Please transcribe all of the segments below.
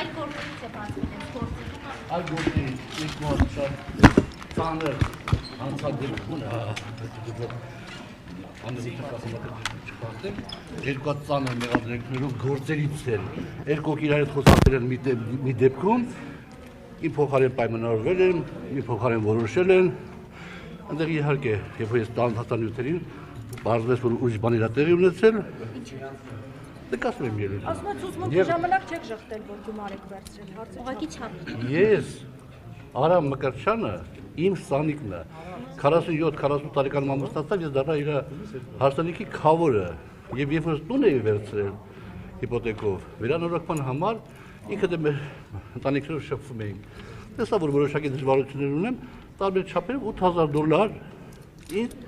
Այլ գործից է բացվել այս գործը։ Այլ գործի երկու հատ շատ ծանր հանցագործություն երկու հատ ծանր մեղադրանքներով գործերից են երկու իրար հետ խոսացել են մի դեպքում իմ փոխարեն պայմանավորվել են, մի փոխարեն որոշել են այնտեղ իհարկե երբ ես տանհատանյութերին բարձվեց որ ուրիշ բան իրա տեղի ունեցել նկատում եմ ելույթ ասում եք ցուցմունքի ժամանակ չեք ժխտել որ գումար եք վերցրել հարցը Ուղղակի չափ։ Ես Արամ Մկրտչյանը իմ սանիկն է 47-48 տարեկան ամուսնացավ ես դառա իր հարսանիքի քավորը եւ երբ որ տուն էի վերցրել հիպոթեկով վերանորոգման համար ինքը դե մեր ընտանիքներով շփվում էինք տեսա որ որոշակի դժվարություններ ունեմ տարբեր չափերով $8000 ինձ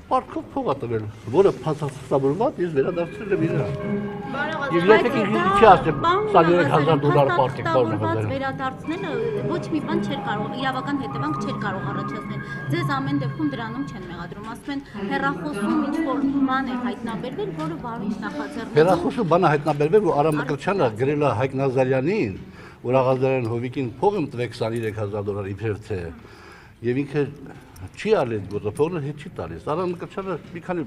պարտքով փող ա տվել որը փաստացավորված ես վերադարձրել եմ իրան Եվ եթե չի ասեմ $23000 պարտիկ պարունակել վերադարձնելը ոչ մի բան չէր կարող իրավական հետևանք չէր կարող առաջացնել ձեզ ամեն դեպքում դրանում չեն մեղադրում ասում են հեռախոսում ինչ-որ բան է հայտնաբերվել որը բարույթ նախաձեռնել Հեռախոսում բան է հայտնաբերվել որ Արամ Մկրտչյանը գրել է Հայկ Նազարյանին որ Աղազարյան Հովիկին փող եմ տվել $23000 իբրև թե եւ ինքը չի արել գործը փողը հետ չի տալիս Արամ Մկրտչյանը մի քանի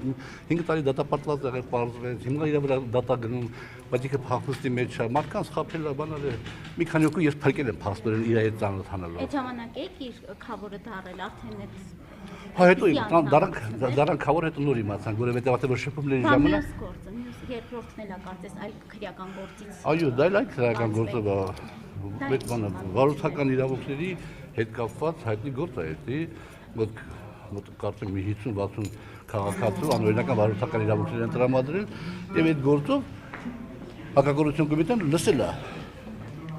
5 տարի դատապարտված եղել պարզվեց հիմա իր վրա դատա գնում բայց ինքը փախուստի մեջ է մարդկանց խաբել է բաները մի քանի օկու ես փրկել եմ փաստորեն իր հետ ծանոթանալով Այդ ժամանակ եք իր քավորը դարել արդեն այդ Հա հետո դարան քավոր հետո նոր իմացանք որովհետեւ այդտեղ շփումների ժամանակ երկրորդն էլ է կարծես այլ քրեական գործից Այո դա այլ քրեական գործը այդ բանը վարորդական իրավունքների հետ կապված հայտնի գործ է էլի մոտ կարծեմ 50-60 քաղաքացու անօրինական վարորդական իրավունքներ են տրամադրել եւ այդ գործով հակագործություն կոմիտեն լսել է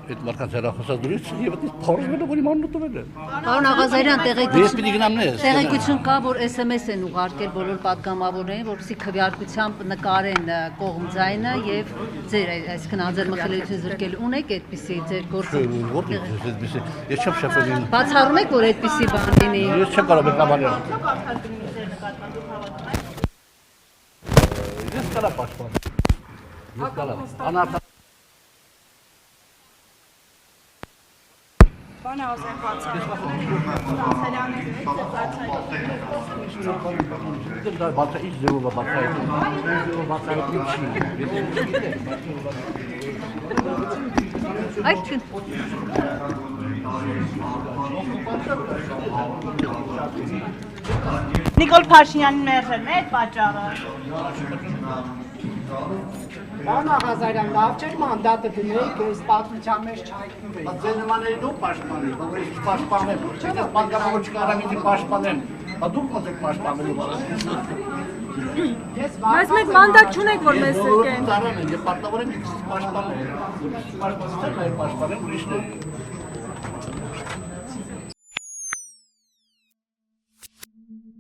այդ մարդկանց հեռախոսազրույց եւ այդ փորձվել է որ իմանալու տվել է Պարոն Աղազարյան տեղեկություն կա որ SMS են ուղարկել բոլոր падգամավորներին որպեսզի քվեարկությամբ նկարեն կողմձայնը եւ ձեր այսինքն անձեռնմխելիություն զրկել ունեք այդպիսի ձեր գործը Ես չեմ շփվել Բացառում եք որ այդպիսի բան լինի Ես չեմ կարող մեկնաբանել Ես կարա պաշտպան Ես կարա անարդ Բանը ազեն բացառել Դա բացա ինչ ձևով բացա Այսինքն Նիկոլ Փաշինյանին մերժելն է այդ պատճառը Պարոն Աղազարյան, լավ չէր մանդատը դնեիք, այս պատմության մեջ չհայտնվեիք։ Ձեր նմանների դու պաշտպանեք, որ ես պաշտպանեմ, ես պատգամավոր չկարամ ինձ պաշտպանեմ, դուք մոտեք պաշտպանելու Բայց մեկ մանդատ չունեք, որ մեզ սրկեն։ Տարան են, և պարտավոր եմ ինքս պաշտպանել, պաշտպանեմ ուրիշներ։